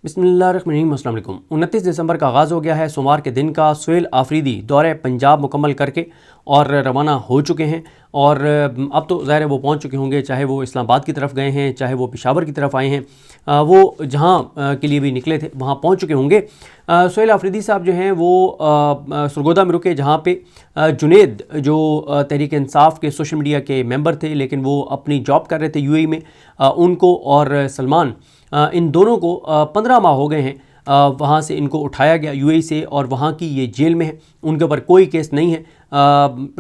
बिस्मिल्लाहिर्रहमानिर्रहीम। अस्सलाम वालेकुम। 29 दिसंबर का आगाज़ हो गया है। सोमवार के दिन का सुहेल आफरीदी दौरे पंजाब मुकम्मल करके और रवाना हो चुके हैं और अब तो ज़ाहिर है वो पहुंच चुके होंगे, चाहे वो इस्लामाबाद की तरफ गए हैं, चाहे वो पेशावर की तरफ आए हैं, वो जहां के लिए भी निकले थे वहां पहुंच चुके होंगे। सुहेल आफरीदी साहब जो हैं वो सरगोदा में रुके, जहां पे जुनेद जो तहरीक इंसाफ के सोशल मीडिया के मेंबर थे लेकिन वो अपनी जॉब कर रहे थे यूएई में, उनको और सलमान इन दोनों को 15 माह हो गए हैं वहाँ से इनको उठाया गया यूएई से, और वहाँ की ये जेल में है। उनके ऊपर कोई केस नहीं है,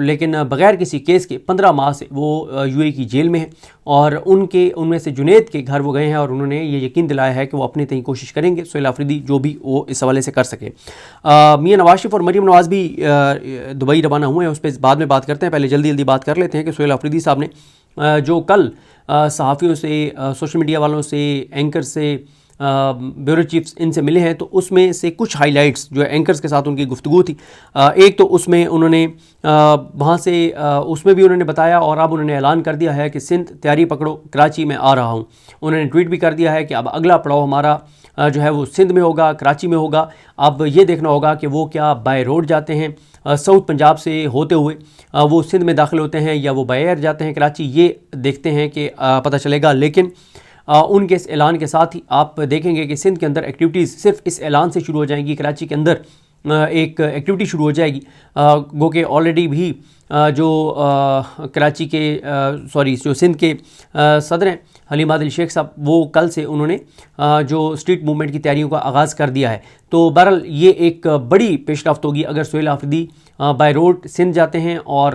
लेकिन बग़ैर किसी केस के 15 माह से वो यूएई की जेल में है। और उनमें से जुनेद के घर वो गए हैं और उन्होंने ये यकीन दिलाया है कि वो अपनी तय कोशिश करेंगे सुहेल आफरीदी जो भी वो इस हवाले से कर सके। मियां नवाज शरीफ और मरीम नवाज़ भी दुबई रवाना हुए हैं, उस पर बाद में बात करते हैं। पहले जल्दी बात कर लेते हैं कि सुहेल आफरीदी साहब ने जो कल सहाफ़ियों से, सोशल मीडिया वालों से, एंकर से, ब्यूरो चीफ्स इनसे मिले हैं, तो उसमें से कुछ हाइलाइट्स जो एंकर्स के साथ उनकी गुफ्तगू थी। एक तो उसमें उन्होंने वहाँ से उसमें भी उन्होंने बताया और अब उन्होंने ऐलान कर दिया है कि सिंध तैयारी पकड़ो, कराची में आ रहा हूँ। उन्होंने ट्वीट भी कर दिया है कि अब अगला पड़ाव हमारा जो है वो सिंध में होगा, कराची में होगा। अब ये देखना होगा कि वो क्या बाय रोड जाते हैं साउथ पंजाब से होते हुए वो सिंध में दाखिल होते हैं या वो बाय एयर जाते हैं कराची, ये देखते हैं कि पता चलेगा। लेकिन उनके इस ऐलान के साथ ही आप देखेंगे कि सिंध के अंदर एक्टिविटीज़ सिर्फ इस ऐलान से शुरू हो जाएंगी। कराची के अंदर एक एक्टिविटी शुरू हो जाएगी, गो के ऑलरेडी भी जो कराची के जो सिंध के सदर हैं हलीम आदिल शेख साहब, वो कल से उन्होंने जो स्ट्रीट मूवमेंट की तैयारियों का आगाज़ कर दिया है। तो बहरहाल ये एक बड़ी पेशरफ्त होगी अगर सुहेल आफरीदी बाय रोड सिंध जाते हैं और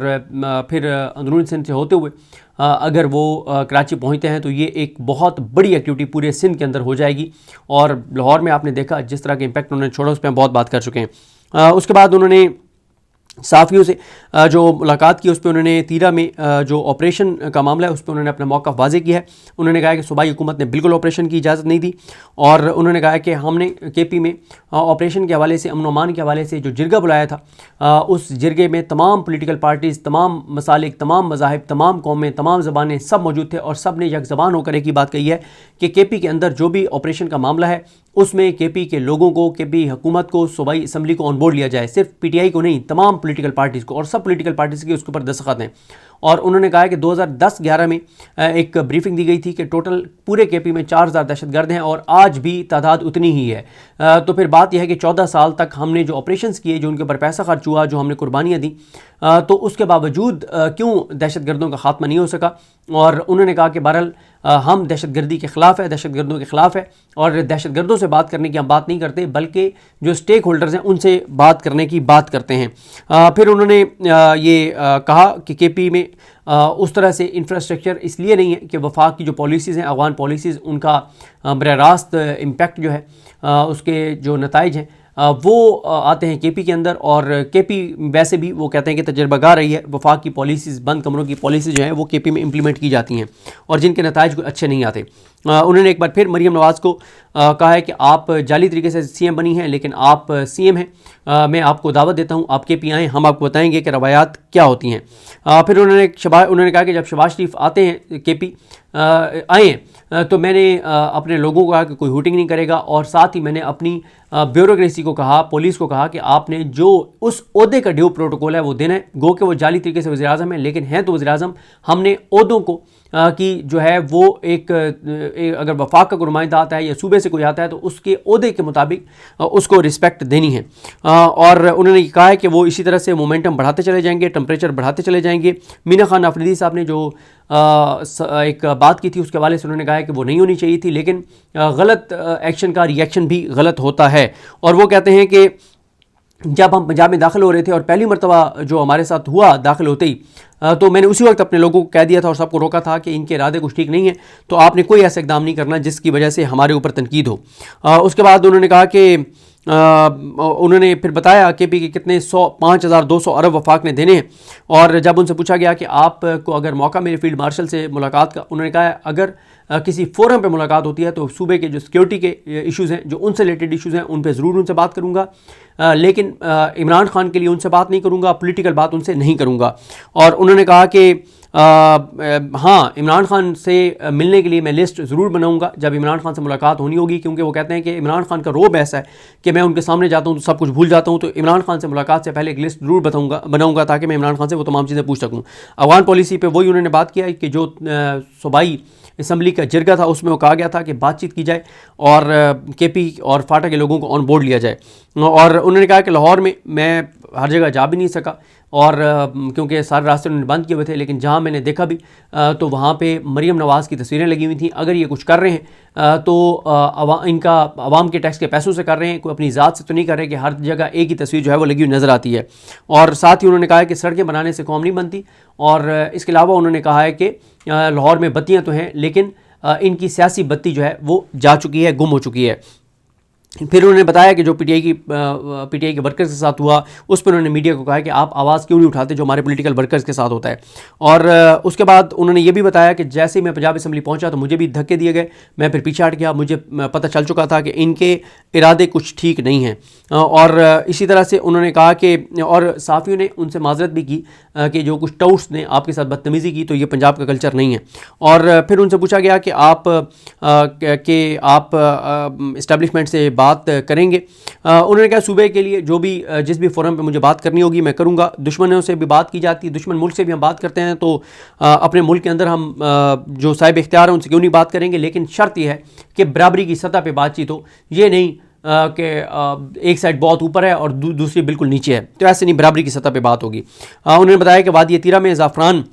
फिर अंदरूनी सिंध से होते हुए अगर वो कराची पहुंचते हैं, तो ये एक बहुत बड़ी एक्टिविटी पूरे सिंध के अंदर हो जाएगी। और लाहौर में आपने देखा जिस तरह के इम्पैक्ट उन्होंने छोड़ा, उस पर हम बहुत बात कर चुके हैं। उसके बाद उन्होंने साफ़ियों से जो मुलाकात की, उस पर उन्होंने तीरा में जो ऑपरेशन का मामला है उस पर उन्होंने अपना मौक़िफ़ वाज़ेह किया है। उन्होंने कहा कि सूबाई हुकूमत ने बिल्कुल ऑपरेशन की इजाज़त नहीं दी, और उन्होंने कहा कि हमने केपी में ऑपरेशन के हवाले से, अमन अमान के हवाले से जो जिरगा बुलाया था, उस जिरगे में तमाम पोलिटिकल पार्टीज़, तमाम मसालिक, तमाम मज़ाहिब, तमाम कौमें, तमाम ज़बानें सब मौजूद थे और सब ने यकज़बान होकर एक ही बात कही है कि केपी के अंदर जो भी ऑपरेशन का मामला है उसमें केपी के लोगों को, केपी हुकूमत को, सूबाई असम्बली को ऑन बोर्ड लिया जाए, सिर्फ पीटीआई को नहीं, तमाम पॉलिटिकल पार्टीज़ को, और सब पॉलिटिकल पार्टीज़ के उसके ऊपर दस्तखत हैं। और उन्होंने कहा है कि 2010-11 में एक ब्रीफिंग दी गई थी कि टोटल पूरे केपी में 4000 दहशतगर्द हैं और आज भी तादाद उतनी ही है। तो फिर बात यह है कि 14 साल तक हमने जो ऑपरेशंस किए, जो उनके ऊपर पैसा खर्च हुआ, जो हमने कुर्बानियाँ दी, तो उसके बावजूद क्यों दहशतगर्दों का खात्मा नहीं हो सका। और उन्होंने कहा कि बहरहाल हम दहशतगर्दी के ख़िलाफ़ है, दहशतगर्दों के ख़िलाफ़ है, और दहशतगर्दों से बात करने की हम बात नहीं करते, बल्कि जो स्टेक होल्डर्स हैं उनसे बात करने की बात करते हैं। फिर उन्होंने ये कहा कि केपी में उस तरह से इंफ्रास्ट्रक्चर इसलिए नहीं है कि वफाक की जो पॉलिसीज़ हैं, अफगान पॉलिसीज़, उनका बराह रास्त इम्पैक्ट जो है, उसके जो नताइज हैं वो आते हैं केपी के अंदर। और केपी वैसे भी वो कहते हैं कि तजर्बागार रही है, वफाक की पॉलिसीज़, बंद कमरों की पॉलिसी जो है वो केपी में इम्प्लीमेंट की जाती हैं और जिनके नताइज कोई अच्छे नहीं आते। उन्होंने एक बार फिर मरीम नवाज़ को कहा है कि आप जाली तरीके से सीएम बनी हैं, लेकिन आप सीएम हैं, मैं आपको दावत देता हूं, आप केपी आएँ, हम आपको बताएंगे कि रवायात क्या होती हैं। फिर उन्होंने कहा कि जब शहबाज शरीफ आते हैं केपी आए तो मैंने अपने लोगों को कहा कि कोई हुटिंग नहीं करेगा, और साथ ही मैंने अपनी ब्यूरोक्रेसी को कहा, पुलिस को कहा कि आपने जो उस ओहदे का ड्यू प्रोटोकॉल है वो देना है। गो कि वो जाली तरीके से वज़ीर-ए-आज़म है, लेकिन हैं तो वज़ीर-ए-आज़म। हमने ओहदों को कि जो है वो एक अगर वफाक का कोई नुमाइंदा आता है या सूबे से कोई आता है तो उसके ओहदे के मुताबिक उसको रिस्पेक्ट देनी है। और उन्होंने कहा है कि वो इसी तरह से मोमेंटम बढ़ाते चले जाएंगे, टेम्परेचर बढ़ाते चले जाएंगे। मीना खान आफरीदी साहब ने जो एक बात की थी उसके हवाले से उन्होंने कहा है कि वो नहीं होनी चाहिए थी, लेकिन गलत एक्शन का रिएक्शन भी गलत होता है। और वो कहते हैं कि जब हम पंजाब में दाखिल हो रहे थे और पहली मरतबा जो हमारे साथ हुआ दाखिल होते ही, तो मैंने उसी वक्त अपने लोगों को कह दिया था और सबको रोका था कि इनके इरादे कुछ ठीक नहीं है, तो आपने कोई ऐसा इकदाम नहीं करना जिसकी वजह से हमारे ऊपर तनकीद हो। उसके बाद उन्होंने कहा कि उन्होंने फिर बताया केपी के कितने 5200 अरब वफाक ने देने हैं। और जब उनसे पूछा गया कि आपको अगर मौका मेरे फील्ड मार्शल से मुलाकात का, उन्होंने कहा अगर किसी फोरम पे मुलाकात होती है तो सूबे के जो सिक्योरिटी के इश्यूज़ हैं, जो उनसे रिलेटेड इश्यूज़ हैं, उन पे ज़रूर उनसे बात करूँगा, लेकिन इमरान खान के लिए उनसे बात नहीं करूँगा, पॉलिटिकल बात उनसे नहीं करूँगा। और उन्होंने कहा कि हाँ, इमरान खान से मिलने के लिए मैं लिस्ट ज़रूर बनाऊंगा जब इमरान खान से मुलाकात होनी होगी, क्योंकि वो कहते हैं कि इमरान खान का रोब ऐसा है कि मैं उनके सामने जाता हूँ तो सब कुछ भूल जाता हूँ। तो इमरान खान से मुलाकात से पहले एक लिस्ट ज़रूर बनाऊंगा ताकि मैं इमरान खान से वो तमाम चीज़ें पूछ सकूँ। अफगान पॉलिसी पर वही उन्होंने बात किया कि जो सूबाई असम्बली का जिरगा था उसमें वो कहा गया था कि बातचीत की जाए और केपी और फाटा के लोगों को ऑन बोर्ड लिया जाए। और उन्होंने कहा कि लाहौर में मैं हर जगह जा भी नहीं सका और क्योंकि सारे रास्ते उन्होंने बंद किए हुए थे, लेकिन जहाँ मैंने देखा भी तो वहाँ पे मरीम नवाज़ की तस्वीरें लगी हुई थी। अगर ये कुछ कर रहे हैं तो इनका आवाम के टैक्स के पैसों से कर रहे हैं, कोई अपनी ज़ात से तो नहीं कर रहे कि हर जगह एक ही तस्वीर जो है वो लगी हुई नज़र आती है। और साथ ही उन्होंने कहा है कि सड़कें बनाने से कौम नहीं बनती। और इसके अलावा उन्होंने कहा है कि लाहौर में बत्तियाँ तो हैं लेकिन इनकी सियासी बत्ती जो है वो जा चुकी है, गुम हो चुकी है। फिर उन्होंने बताया कि जो पीटीआई के वर्कर्स के साथ हुआ उस पर उन्होंने मीडिया को कहा कि आप आवाज़ क्यों नहीं उठाते जो हमारे पॉलिटिकल वर्कर्स के साथ होता है। और उसके बाद उन्होंने ये भी बताया कि जैसे ही मैं पंजाब असम्बली पहुंचा तो मुझे भी धक्के दिए गए, मैं फिर पीछे हट गया, मुझे पता चल चुका था कि इनके इरादे कुछ ठीक नहीं हैं। और इसी तरह से उन्होंने कहा कि और साफ़ियों ने उनसे माजरत भी की कि जो कुछ टाउट्स ने आपके साथ बदतमीज़ी की तो ये पंजाब का कल्चर नहीं है। और फिर उनसे पूछा गया कि आप इस्टेब्लिशमेंट से बात करेंगे। उन्होंने कहा सूबे के लिए जो भी जिस भी फोरम पे मुझे बात करनी होगी मैं करूंगा। दुश्मनों से भी बात की जाती है, दुश्मन मुल्क से भी हम बात करते हैं तो अपने मुल्क के अंदर हम जो साहिब इख्तियार हैं उनसे क्यों नहीं बात करेंगे, लेकिन शर्त यह है कि बराबरी की सतह पे बातचीत हो। ये नहीं कि एक साइड बहुत ऊपर है और दूसरी बिल्कुल नीचे है, तो ऐसे नहीं, बराबरी की सतह पे बात होगी। उन्होंने बताया कि वादी तीरा में ज़ाफ़रान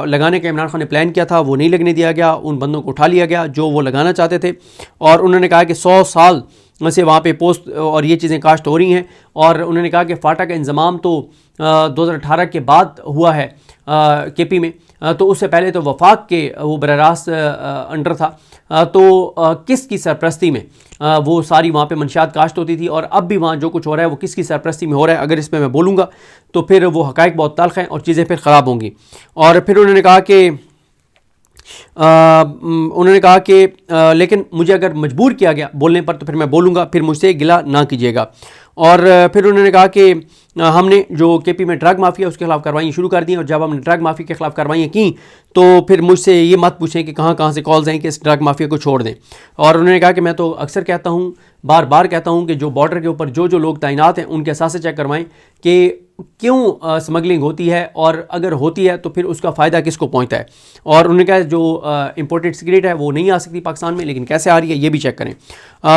लगाने का इमरान खान ने प्लान किया था, वो नहीं लगने दिया गया, उन बंदों को उठा लिया गया जो वो लगाना चाहते थे। और उन्होंने कहा कि 100 साल से वहाँ पे पोस्ट और ये चीज़ें काश्त हो रही हैं। और उन्होंने कहा कि फाटा का इंज़माम तो 2018 के बाद हुआ है केपी में, तो उससे पहले तो वफाक के वो बराह रास्त अंडर था। तो किसकी सरपरस्ती में वो सारी वहाँ पे मंशियात काश्त होती थी और अब भी वहाँ जो कुछ हो रहा है वो किसकी सरपरस्ती में हो रहा है। अगर इसमें मैं बोलूँगा तो फिर वो हक़ाइक़ बहुत तल्ख़ हैं और चीज़ें फिर ख़राब होंगी। और फिर उन्होंने कहा कि लेकिन मुझे अगर मजबूर किया गया बोलने पर तो फिर मैं बोलूँगा, फिर मुझसे गिला ना कीजिएगा। और फिर उन्होंने कहा कि हमने जो केपी में ड्रग माफिया उसके खिलाफ कार्रवाई शुरू कर दी और जब हमने ड्रग माफिया के खिलाफ कार्रवाई की तो फिर मुझसे ये मत पूछें कि कहाँ कहाँ से कॉल्स आई कि इस ड्रग माफिया को छोड़ दें। और उन्होंने कहा कि मैं तो अक्सर कहता हूँ, बार बार कहता हूँ कि जो बॉर्डर के ऊपर जो लोग तैनात हैं उनके असासे चेक करवाएं कि क्यों स्मगलिंग होती है और अगर होती है तो फिर उसका फ़ायदा किसको पहुंचता है। और उन्होंने कहा जो इंपोर्टेड सिगरेट है वो नहीं आ सकती पाकिस्तान में, लेकिन कैसे आ रही है ये भी चेक करें।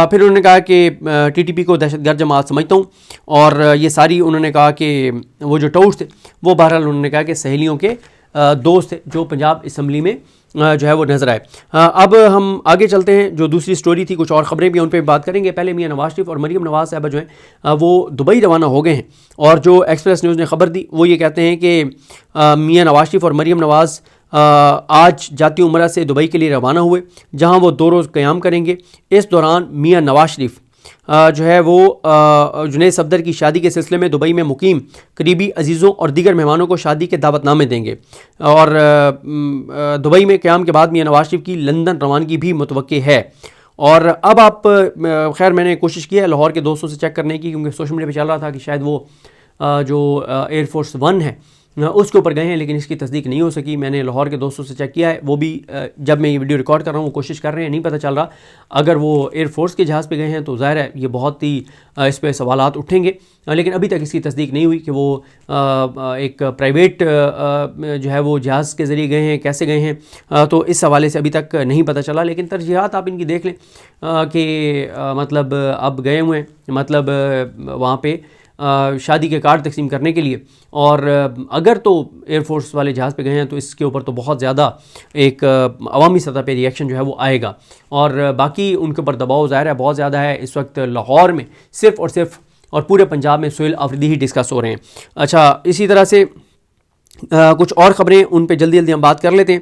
फिर उन्होंने कहा कि टीटीपी को दहशतगर्द जमात समझता हूँ। और ये सारी उन्होंने कहा कि वो जो टाउट्स थे वो बहरहाल उन्होंने कहा कि सहेलियों के दोस्त थे जो पंजाब असम्बली में जो है वो नज़र आए। अब हम आगे चलते हैं, जो दूसरी स्टोरी थी, कुछ और ख़बरें भी उन पर बात करेंगे। पहले मियां नवाज शरीफ और मरीम नवाज साहबा जो हैं वो दुबई रवाना हो गए हैं और जो एक्सप्रेस न्यूज़ ने खबर दी वो ये कहते हैं कि मियां नवाज शरीफ और मरीम नवाज आज जाती उम्रा से दुबई के लिए रवाना हुए, जहाँ वो 2 रोज़ क़याम करेंगे। इस दौरान मियां नवाज शरीफ जो है वो जुनैद सफदर की शादी के सिलसिले में दुबई में मुकीम करीबी अजीज़ों और दीगर मेहमानों को शादी के दावतनामे देंगे। और दुबई में क़याम के बाद मियां नवाज शरीफ की लंदन रवानगी भी मुतवक्के है। और अब आप खैर मैंने कोशिश की है लाहौर के दोस्तों से चेक करने की, क्योंकि सोशल मीडिया पे चल रहा था कि शायद वो जो एयरफोर्स 1 है उसके ऊपर गए हैं, लेकिन इसकी तस्दीक नहीं हो सकी। मैंने लाहौर के दोस्तों से चेक किया है, वो भी जब मैं ये वीडियो रिकॉर्ड कर रहा हूँ वो कोशिश कर रहे हैं, नहीं पता चल रहा। अगर वो एयरफोर्स के जहाज़ पे गए हैं तो ज़ाहिर है ये बहुत ही इस पर सवालात उठेंगे, लेकिन अभी तक इसकी तस्दीक नहीं हुई कि वो एक प्राइवेट जो है वो जहाज़ के ज़रिए गए हैं, कैसे गए हैं, तो इस हवाले से अभी तक नहीं पता चला। लेकिन तरजीहात आप इनकी देख लें कि मतलब अब गए हुए हैं, मतलब वहाँ पे शादी के कार्ड तकसीम करने के लिए। और अगर तो एयरफोर्स वाले जहाज़ पे गए हैं तो इसके ऊपर तो बहुत ज़्यादा एक अवामी सतह पे रिएक्शन जो है वो आएगा। और बाकी उनके ऊपर दबाव ज़ाहिर है बहुत ज़्यादा है। इस वक्त लाहौर में सिर्फ़ और सिर्फ और पूरे पंजाब में सुहेल आफरीदी ही डिस्कस हो रहे हैं। अच्छा, इसी तरह से कुछ और ख़बरें उन पे जल्दी हम बात कर लेते हैं,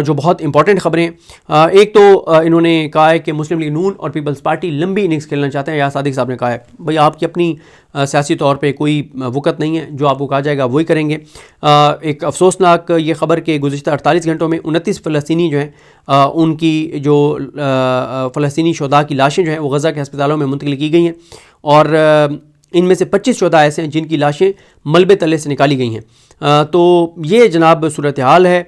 जो बहुत इंपॉर्टेंट ख़बरें। एक तो इन्होंने कहा है कि मुस्लिम लीग नून और पीपल्स पार्टी लंबी इनिंग्स खेलना चाहते हैं। यार सादिक साहब ने कहा है भाई आपकी अपनी सियासी तौर पे कोई वक़्त नहीं है, जो आपको कहा जाएगा वही करेंगे। एक अफसोसनाक ये ख़बर कि गुज़िश्ता 48 घंटों में 29 फ़लस्तीनी जो हैं उनकी जो फ़लस्तीनी शुहदा की लाशें जो हैं वो गज़ा के अस्पतालों में मुंतकिल की गई हैं। और इनमें से 25-14 ऐसे हैं जिनकी लाशें मलबे तले से निकाली गई हैं। तो ये जनाब सूरत हाल है।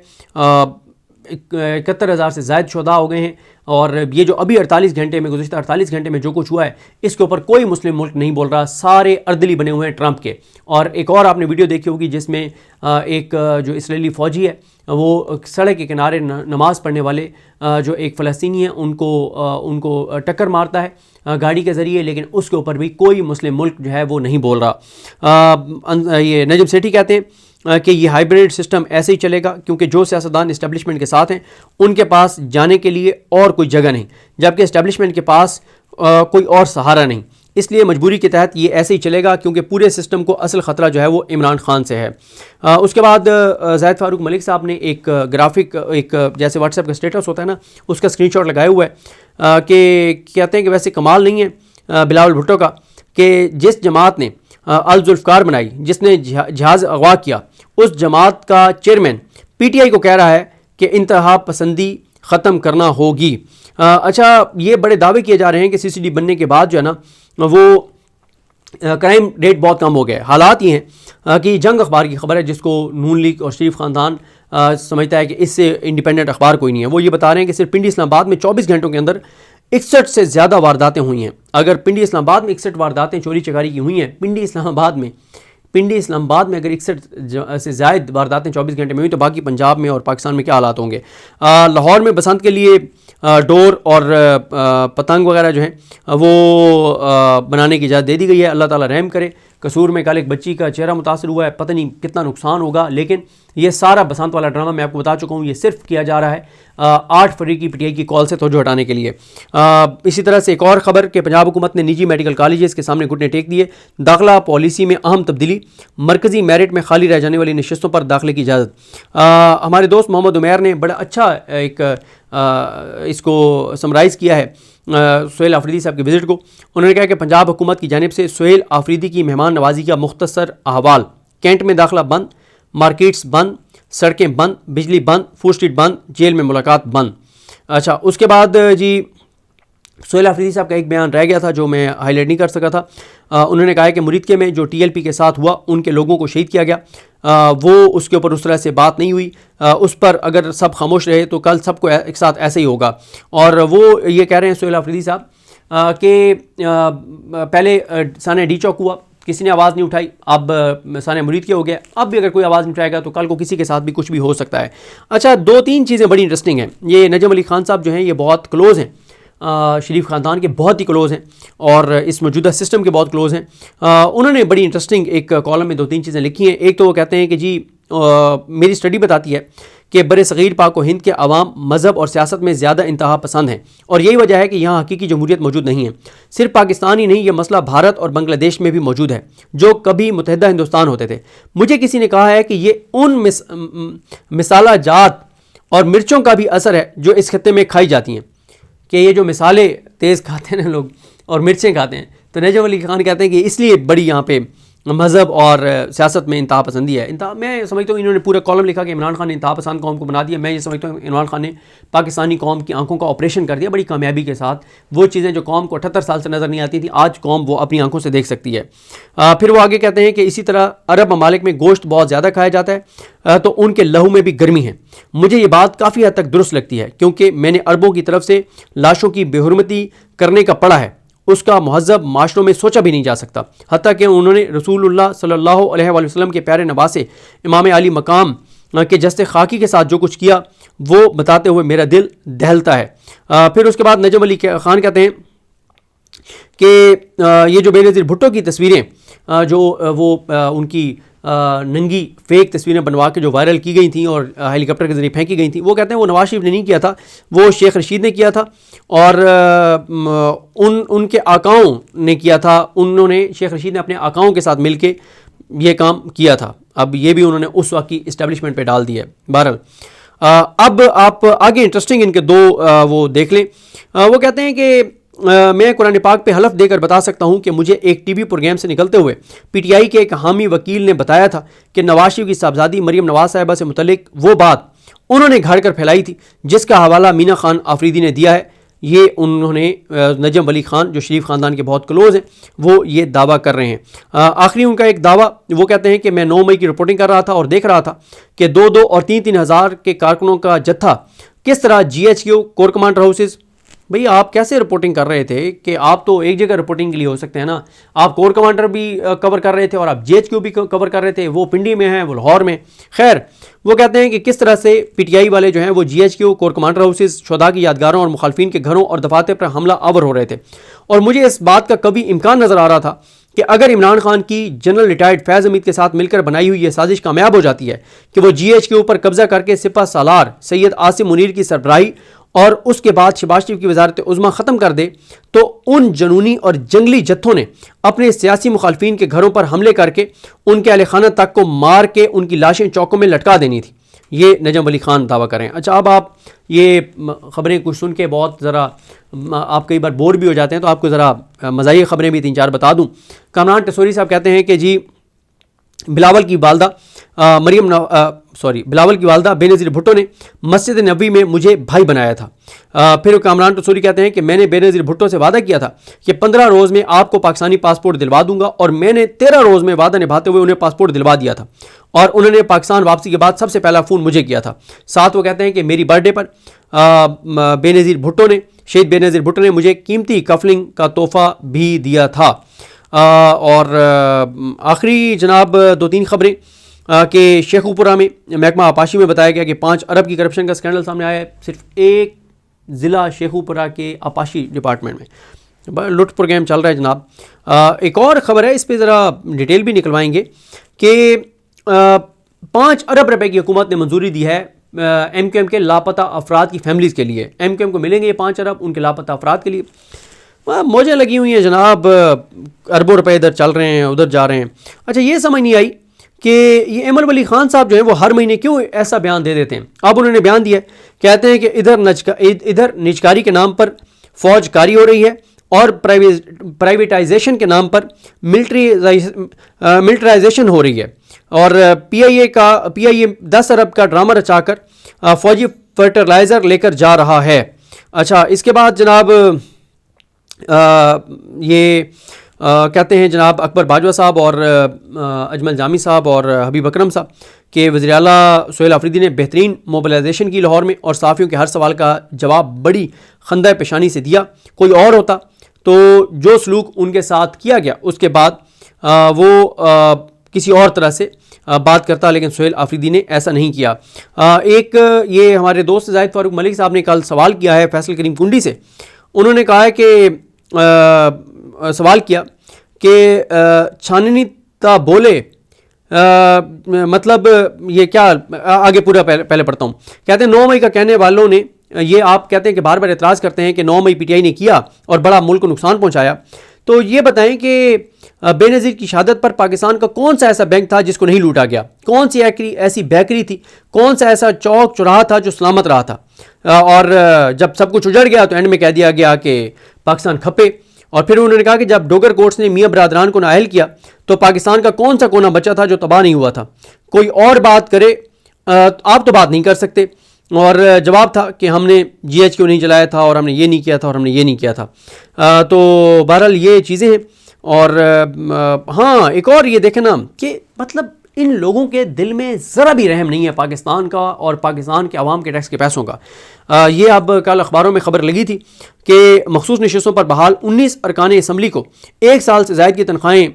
71,000 से ज़ायद शुहदा हो गए हैं और ये जो अभी 48 घंटे में, गुज़िश्ता 48 घंटे में जो कुछ हुआ है, इसके ऊपर कोई मुस्लिम मुल्क नहीं बोल रहा, सारे अर्दली बने हुए हैं ट्रंप के। और एक और आपने वीडियो देखी होगी जिसमें एक जो इसराइली फ़ौजी है वो सड़क के किनारे नमाज़ पढ़ने वाले जो एक फ़लस्तीनी है उनको टक्कर मारता है गाड़ी के ज़रिए, लेकिन उसके ऊपर भी कोई मुस्लिम मुल्क जो है वो नहीं बोल रहा। ये नजम सेठी कहते हैं कि ये हाइब्रिड सिस्टम ऐसे ही चलेगा क्योंकि जो सियासतदान इस्टेब्लिशमेंट के साथ हैं उनके पास जाने के लिए और कोई जगह नहीं, जबकि इस्टेब्लिशमेंट के पास कोई और सहारा नहीं। इसलिए मजबूरी के तहत ये ऐसे ही चलेगा क्योंकि पूरे सिस्टम को असल ख़तरा जो है वो इमरान खान से है। उसके बाद ज़ाहिद फ़ारूक मलिक साहब ने एक ग्राफिक, एक जैसे व्हाट्सएप का स्टेटस होता है ना, उसका स्क्रीनशॉट लगाया हुआ है कि कहते हैं कि वैसे कमाल नहीं है बिलावल भुट्टो का कि जिस जमात ने अल जुल्फ़कार बनाई, जिसने जहाज़ अगवा किया, उस जमात का चेयरमैन PTI को कह रहा है कि इंतहा पसंदी ख़त्म करना होगी। अच्छा, ये बड़े दावे किए जा रहे हैं कि CCD बनने के बाद जो है ना वो क्राइम रेट बहुत कम हो गया है। हालात ये हैं कि जंग अखबार की खबर है जिसको नून लीग और शरीफ ख़ानदान समझता है कि इससे इंडिपेंडेंट अखबार कोई नहीं है। वो ये बता रहे हैं कि सिर्फ पिंडी इस्लामाबाद में 24 घंटों के अंदर 61 से ज़्यादा वारदातें हुई हैं। अगर पिंडी इस्लामाबाद में 61 वारदातें चोरी चकारी की हुई हैं, पिंडी इस्लामाबाद में अगर 61 से ज़ायद वारदातें 24 घंटे में हुई, तो बाकी पंजाब में और पाकिस्तान में क्या हालात होंगे। लाहौर में बसंत के लिए डोर और पतंग वगैरह जो हैं वो बनाने की इजाज़त दे दी गई है। अल्लाह ताला रहम करे। कसूर में कल एक बच्ची का चेहरा मुतासर हुआ है, पता नहीं कितना नुकसान होगा, लेकिन ये सारा बसंत वाला ड्रामा मैं आपको बता चुका हूँ, ये सिर्फ किया जा रहा है 8 फरवरी की PTI की कॉल से तवज्जो हटाने के लिए। इसी तरह से एक और ख़बर कि पंजाब हुकूमत ने निजी मेडिकल कॉलेजेस के सामने घुटने टेक दिए। दाखिला पॉलिसी में अहम तब्दीली, मरकज़ी मेरिट में खाली रह जाने वाली नशस्तों पर दाखिले की इजाज़त। हमारे दोस्त मोहम्मद उमैर ने बड़ा अच्छा एक इसको समराइज़ किया है सुहेल आफरीदी साहब के विज़िट को। उन्होंने कहा कि पंजाब हुकूमत की जानिब से सुहेल आफरीदी की मेहमान नवाजी का मुख्तसर अहवाल। कैंट में दाखिला बंद, मार्केट्स बंद, सड़कें बंद, बिजली बंद, फूड स्ट्रीट बंद, जेल में मुलाकात बंद। अच्छा, उसके बाद जी सुहेल आफरीदी साहब का एक बयान रह गया था जो मैं हाईलाइट नहीं कर सका था। उन्होंने कहा कि मुरीदके में जो TLP के साथ हुआ, उनके लोगों को शहीद किया गया, वो उसके ऊपर उस तरह से बात नहीं हुई। उस पर अगर सब खामोश रहे तो कल सबको एक साथ ऐसे ही होगा। और वो ये कह रहे हैं सुहेल आफरीदी साहब कि पहले साने डी चौक हुआ, किसी ने आवाज़ नहीं उठाई, अब साने मुरीद के हो गया, अब भी अगर कोई आवाज़ नहीं उठाएगा तो कल को किसी के साथ भी कुछ भी हो सकता है। अच्छा, 2-3 चीज़ें बड़ी इंटरेस्टिंग हैं। ये नजम अली खान साहब जो हैं ये बहुत क्लोज़ हैं, शरीफ ख़ानदान के बहुत ही क्लोज़ हैं और इस मौजूदा सिस्टम के बहुत क्लोज़ हैं। उन्होंने बड़ी इंटरेस्टिंग एक कॉलम में 2-3 चीज़ें लिखी हैं। एक तो वो कहते हैं कि जी मेरी स्टडी बताती है कि बरसग़ीर पाक व हिंद के अवाम मज़हब और सियासत में ज़्यादा इंतहा पसंद हैं और यही वजह है कि यहाँ हकीकी जमहूरियत मौजूद नहीं है। सिर्फ पाकिस्तान ही नहीं, यह मसला भारत और बांग्लादेश में भी मौजूद है जो कभी मुत्तहिदा हिंदुस्तान होते थे। मुझे किसी ने कहा है कि ये उन मिसाला जात और मिर्चों का भी असर है जो इस खत्ते में खाई जाती हैं, कि ये जो मिसाले तेज़ खाते हैं ना लोग और मिर्चें खाते हैं, तो नजम अली खान कहते हैं कि इसलिए बड़ी यहाँ पे मज़हब और सियासत में इंतहा पसंदी है। मैं समझता हूँ इन्होंने पूरा कॉलम लिखा कि इमरान खान ने इंतहा पसंद कौम को बना दिया। मैं ये समझता हूँ इमरान खान ने पाकिस्तानी कौम की आंखों का ऑपरेशन कर दिया बड़ी कामयाबी के साथ। वो चीज़ें जो कौम को 78 साल से नज़र नहीं आती थी, आज कौम वो अपनी आंखों से देख सकती है। फिर वो आगे कहते हैं कि इसी तरह अरब ममालिक में गोश्त बहुत ज़्यादा खाया जाता है तो उनके लहू में भी गर्मी है। मुझे ये बात काफ़ी हद तक दुरुस्त लगती है क्योंकि मैंने अरबों की तरफ से लाशों की बेहुरमती करने का पढ़ा है, उसका महज़ब माशरों में सोचा भी नहीं जा सकता। हत्ता कि उन्होंने रसूलुल्लाह सल्लल्लाहु अलैहि वसल्लम के प्यारे नवासे इमाम अली मकाम के जस्ते खाकी के साथ जो कुछ किया वो बताते हुए मेरा दिल दहलता है। फिर उसके बाद नजम अली खान कहते हैं कि ये जो बेनज़ीर भुट्टो की तस्वीरें जो वो उनकी नंगी फेक तस्वीरें बनवा के जो वायरल की गई थी और हेलीकॉप्टर के जरिए फेंकी गई थी, वो कहते हैं वो नवाज शरीफ ने नहीं किया था, वो शेख रशीद ने किया था और उनके आकाओं ने किया था। उन्होंने शेख रशीद ने अपने आकाओं के साथ मिलके ये काम किया था। अब ये भी उन्होंने उस वक्त की इस्टेब्लिशमेंट पे डाल दिया है। बहरहाल अब आप आगे इंटरेस्टिंग इनके दो वो देख लें। वो कहते हैं कि मैं कुरान पाक पे हलफ देकर बता सकता हूं कि मुझे एक टीवी प्रोग्राम से निकलते हुए PTI के एक हामी वकील ने बताया था कि नवाज शरीफ की साहबजादी मरियम नवाज साहिबा से मुतल्लिक वो बात उन्होंने घड़ कर फैलाई थी जिसका हवाला मीना खान आफरीदी ने दिया है। ये उन्होंने नजम वली खान जो शरीफ ख़ानदान के बहुत क्लोज़ हैं वो ये दावा कर रहे हैं। आखिरी उनका एक दावा, वो कहते हैं कि मैं 9 मई की रिपोर्टिंग कर रहा था और देख रहा था कि 2-2 और 3-3 हज़ार के कारकुनों का जत्था किस तरह GHQ कोर कमांडर हाउसेस। भैया आप कैसे रिपोर्टिंग कर रहे थे कि आप तो एक जगह रिपोर्टिंग के लिए हो सकते हैं ना, आप कोर कमांडर भी कवर कर रहे थे और आप GHQ भी कवर कर रहे थे, वो पिंडी में है, वो लाहौर में। खैर वो कहते हैं कि किस तरह से PTI वाले जो हैं वो GHQ कोर कमांडर हाउसेस, शुहदा की यादगारों और मुखालफिन के घरों और दफातर पर हमला आवर हो रहे थे। और मुझे इस बात का कभी इम्कान नज़र आ रहा था कि अगर इमरान खान की जनरल रिटायर्ड फैज़ हमीद के साथ मिलकर बनाई हुई ये साजिश कामयाब हो जाती है कि वो GHQ पर कब्जा करके सिपा सालार सैयद आसिम मुनीर की सरबराही और उसके बाद शहबाज शरीफ की वजारत उज़्मा ख़त्म कर दे, तो उन जनूनी और जंगली जत्थों ने अपने सियासी मुखालफिन के घरों पर हमले करके उनके अहले खाना तक को मार के उनकी लाशें चौकों में लटका देनी थी। ये नजम वली खान दावा करें। अच्छा, अब आप ये ख़बरें कुछ सुन के बहुत ज़रा आप कई बार बोर भी हो जाते हैं, तो आपको ज़रा मज़ाही ख़बरें भी 3-4 बता दूँ। कामरान टसोरी साहब कहते हैं कि जी बिलावल की वालदा बिलावल की वालदा बेनज़ीर भुट्टो ने मस्जिद नबी में मुझे भाई बनाया था। फिर कामरान टसोरी कहते हैं कि मैंने बेनज़ीर भुट्टो से वादा किया था कि 15 रोज़ में आपको पाकिस्तानी पासपोर्ट दिलवा दूंगा और मैंने 13 रोज़ में वादा निभाते हुए उन्हें पासपोर्ट दिलवा दिया था और उन्होंने पाकिस्तान वापसी के बाद सबसे पहला फ़ोन मुझे किया था। साथ वो कहते हैं कि मेरी बर्थडे पर बेनज़ीर भुट्टो ने शहीद बेनज़ीर भुट्टो ने मुझे कीमती कफलिंग का तोहफ़ा भी दिया था। और आखिरी जनाब 2-3 खबरें कि शेखुपुरा में महकमा आपाशी में बताया गया कि 5 अरब की करप्शन का स्कैंडल सामने आया है सिर्फ एक ज़िला शेखुपुरा के आपाशी डिपार्टमेंट में। लुट प्रोग्राम चल रहा है जनाब। एक और ख़बर है, इस पर ज़रा डिटेल भी निकलवाएंगे कि 5 अरब रुपए की हुकूमत ने मंजूरी दी है MQM के लापता अफराद की फैमिलीज़ के लिए। MQM को मिलेंगे ये 5 अरब उनके लापता अफराद के लिए। मौजें लगी हुई हैं जनाब, अरबों रुपए इधर चल रहे हैं उधर जा रहे हैं। अच्छा, ये समझ नहीं आई कि ये अमर वली खान साहब जो हैं वो हर महीने क्यों ऐसा बयान दे देते हैं। अब उन्होंने बयान दिया, कहते हैं कि इधर निजकारी के नाम पर फौज कारी हो रही है और प्राइवेटाइजेशन के नाम पर मिलिट्राइजेशन हो रही है और PIA 10 अरब का ड्रामा रचाकर फौजी फर्टिलाइज़र लेकर जा रहा है। अच्छा, इसके बाद जनाब कहते हैं जनाब अकबर बाजवा साहब और अजमल जामी साहब और हबीब अकरम साहब के वज़ीर आला सुहेल आफरीदी ने बेहतरीन मोबिलाइजेशन की लाहौर में और सहाफ़ियों के हर सवाल का जवाब बड़ी खंदा पेशानी से दिया। कोई और होता तो जो सलूक उनके साथ किया गया उसके बाद वो किसी और तरह से बात करता, लेकिन सुहेल आफरीदी ने ऐसा नहीं किया। एक ये हमारे दोस्त जाहिद फारूक मलिक साहब ने कल सवाल किया है फैसल करीम कुंडी से। उन्होंने कहा है कि सवाल किया कि छाननी ता बोले मतलब ये क्या, आगे पूरा पहले पढ़ता हूँ। कहते हैं 9 मई का कहने वालों ने, ये आप कहते हैं कि बार बार एतराज़ करते हैं कि 9 मई PTI ने किया और बड़ा मुल्क को नुकसान पहुँचाया, तो ये बताएं कि बेनज़ीर की शहादत पर पाकिस्तान का कौन सा ऐसा बैंक था जिसको नहीं लूटा गया, कौन सी ऐसी बेकरी थी, कौन सा ऐसा चौक चौराहा था जो सलामत रहा था। और जब सब कुछ उजड़ गया तो एंड में कह दिया गया कि पाकिस्तान खपे। और फिर उन्होंने कहा कि जब डोगर कोर्ट्स ने मियाँ बरादरान को नाअहल किया तो पाकिस्तान का कौन सा कोना बचा था जो तबाह नहीं हुआ था। कोई और बात करे, आप तो बात नहीं कर सकते। और जवाब था कि हमने GHQ नहीं चलाया था और हमने ये नहीं किया था और हमने ये नहीं किया था। तो बहरहाल ये चीज़ें हैं। और हाँ, एक और ये देखें ना कि मतलब इन लोगों के दिल में ज़रा भी रहम नहीं है पाकिस्तान का और पाकिस्तान के अवाम के टैक्स के पैसों का। ये अब कल अखबारों में खबर लगी थी कि मखसूस नशस्तों पर बहाल 19 अरकान असम्बली को 1 साल से ज़ायद की तनख्वाहें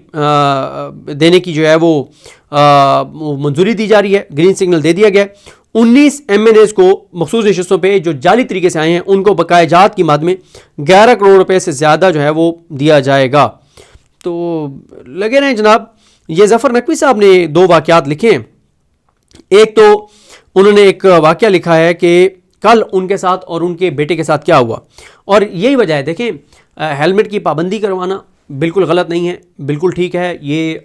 देने की जो है वो मंजूरी दी जा रही है, ग्रीन सिग्नल दे दिया गया। 19 MNAs को मखसूस नशस्तों पर जो जाली तरीके से आए हैं उनको बकाया जात की मद में 11 करोड़ रुपये से ज़्यादा जो है वो दिया जाएगा। तो लगे रहें जनाब। ये ज़फ़र नकवी साहब ने 2 वाक़यात लिखे हैं। एक तो उन्होंने एक वाक़या लिखा है कि कल उनके साथ और उनके बेटे के साथ क्या हुआ, और यही वजह है। देखें, हेलमेट की पाबंदी करवाना बिल्कुल गलत नहीं है, बिल्कुल ठीक है, ये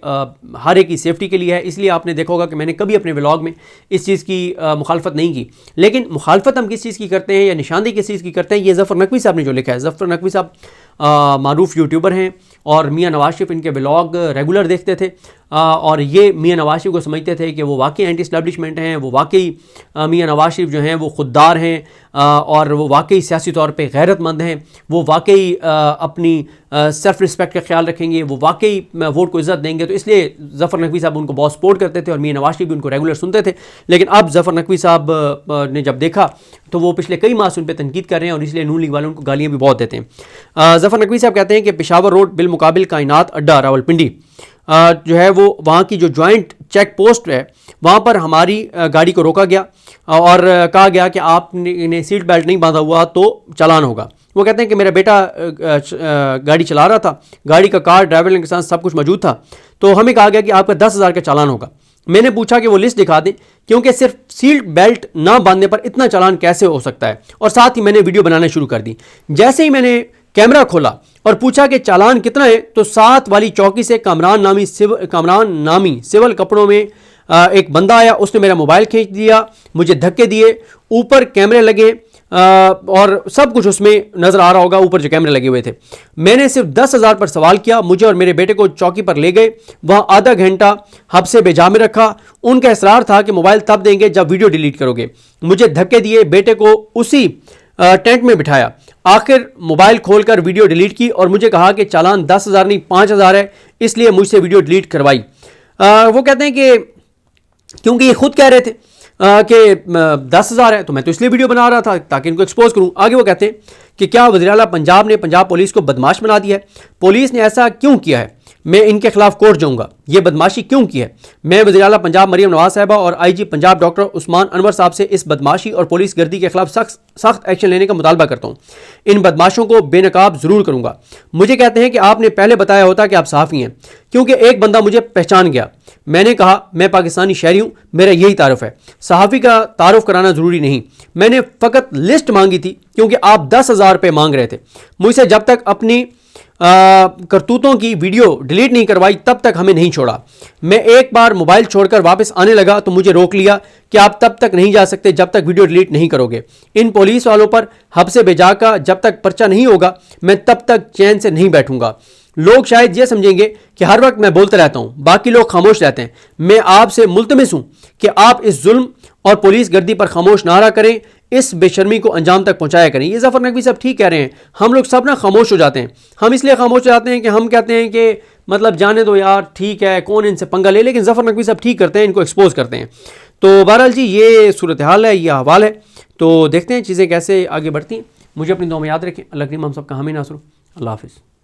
हर एक की सेफ्टी के लिए है। इसलिए आपने देखा होगा कि मैंने कभी अपने व्लॉग में इस चीज़ की मुखालफत नहीं की। लेकिन मुखालफत हम किस चीज़ की करते हैं या निशानदेही किस चीज़ की करते हैं, ये ज़फ़र नकवी साहब ने जो लिखा है। ज़फ़र नकवी साहब मारूफ यूट्यूबर हैं और मियाँ नवाज शरीफ इनके व्लॉग रेगुलर देखते थे और ये मियाँ नवाज शरीफ को समझते थे कि वो वाकई एंटी इस्टेब्लिशमेंट हैं, वो वाकई मियाँ नवाज शरीफ जो हैं वो खुददार हैं, और वो वाकई सियासी तौर पे गैरतमंद हैं, वो वाकई अपनी सेल्फ रिस्पेक्ट का ख्याल रखेंगे, वो वाकई वोट को इज्जत देंगे। तो इसलिए ज़फ़र नकवी साहब उनको बहुत सपोर्ट करते थे और मियां नवाज शरीफ भी उनको रेगुलर सुनते थे। लेकिन अब ज़फ़र नकवी साहब ने जब देखा तो वो पिछले कई माह से उन पर तनकीद कर रहे हैं और इसलिए नून लीग वाले उनको गालियाँ भी बहुत देते हैं। ज़फ़र नकवी साहब कहते हैं कि पेशावर रोड बिलमुकाबिल कायनात अड्डा रावलपिंडी जो है वो वहाँ की जो जॉइंट चेक पोस्ट है वहाँ पर हमारी गाड़ी को रोका गया और कहा गया कि आपने सीट बेल्ट नहीं बांधा हुआ तो चालान होगा। वो कहते हैं कि मेरा बेटा गाड़ी चला रहा था, गाड़ी का कार्ड ड्राइवर के साथ सब कुछ मौजूद था, तो हमें कहा गया कि आपका 10,000 का चालान होगा। मैंने पूछा कि वो लिस्ट दिखा दें क्योंकि सिर्फ सीट बेल्ट ना बांधने पर इतना चालान कैसे हो सकता है, और साथ ही मैंने वीडियो बनाना शुरू कर दी। जैसे ही मैंने कैमरा खोला और पूछा कि चालान कितना है तो साथ वाली चौकी से कामरान नामी सिविल कपड़ों में एक बंदा आया, उसने मेरा मोबाइल खींच दिया, मुझे धक्के दिए, ऊपर कैमरे लगे और सब कुछ उसमें नज़र आ रहा होगा, ऊपर जो कैमरे लगे हुए थे। मैंने सिर्फ 10,000 पर सवाल किया, मुझे और मेरे बेटे को चौकी पर ले गए, वहाँ आधा घंटा हब्से बेजा में रखा। उनका इसरार था कि मोबाइल तब देंगे जब वीडियो डिलीट करोगे। मुझे धक्के दिए, बेटे को उसी टेंट में बिठाया, आखिर मोबाइल खोलकर वीडियो डिलीट की और मुझे कहा कि चालान 10,000 नहीं 5,000 है, इसलिए मुझसे वीडियो डिलीट करवाई। वो कहते हैं कि क्योंकि ये खुद कह रहे थे कि 10,000 है तो मैं तो इसलिए वीडियो बना रहा था ताकि इनको एक्सपोज करूं। आगे वो कहते हैं कि क्या वज़ीर आला पंजाब ने पंजाब पुलिस को बदमाश बना दिया है? पुलिस ने ऐसा क्यों किया है? मैं इनके खिलाफ कोर्ट जाऊंगा, ये बदमाशी क्यों की है? मैं वज़ीर आला पंजाब मरियम नवाज साहिबा और IG पंजाब डॉक्टर उस्मान अनवर साहब से इस बदमाशी और पुलिस गर्दी के खिलाफ सख्त एक्शन लेने का मुतालबा करता हूँ। इन बदमाशों को बेनकाब ज़रूर करूँगा। मुझे कहते हैं कि आपने पहले बताया होता कि आप सहाफ़ी हैं, क्योंकि एक बंदा मुझे पहचान गया। मैंने कहा मैं पाकिस्तानी शहरी हूँ, मेरा यही तारुफ है, सहाफ़ी का तारुफ कराना ज़रूरी नहीं। मैंने फ़कत लिस्ट मांगी थी क्योंकि आप 10,000 रुपये मांग रहे थे। मुझसे जब तक अपनी करतूतों की वीडियो डिलीट नहीं करवाई तब तक हमें नहीं छोड़ा। मैं एक बार मोबाइल छोड़कर वापस आने लगा तो मुझे रोक लिया कि आप तब तक नहीं जा सकते जब तक वीडियो डिलीट नहीं करोगे। इन पुलिस वालों पर हब्से भेजा का जब तक पर्चा नहीं होगा मैं तब तक चैन से नहीं बैठूंगा। लोग शायद ये समझेंगे कि हर वक्त मैं बोलता रहता हूं, बाकी लोग खामोश रहते हैं। मैं आपसे मुल्तमिस हूं कि आप इस जुल्म और पुलिस गर्दी पर खामोश ना रहा करें, इस बेशर्मी को अंजाम तक पहुंचाया करें। ये ज़फ़र नकवी साहब ठीक कह रहे हैं। हम लोग सब ना खामोश हो जाते हैं। हम इसलिए खामोश हो जाते हैं कि हम कहते हैं कि मतलब जाने दो यार, ठीक है, कौन इनसे पंगा ले। लेकिन ज़फ़र नकवी साहब ठीक करते हैं, इनको एक्सपोज करते हैं। तो बहरहाल जी ये सूरत हाल है, ये अहवाल है। तो देखते हैं चीज़ें कैसे आगे बढ़ती हैं। मुझे अपनी दुआ में याद रखें। अल्लाह करीम हम सबका हामी नासर। अल्लाह हाफ़िज़।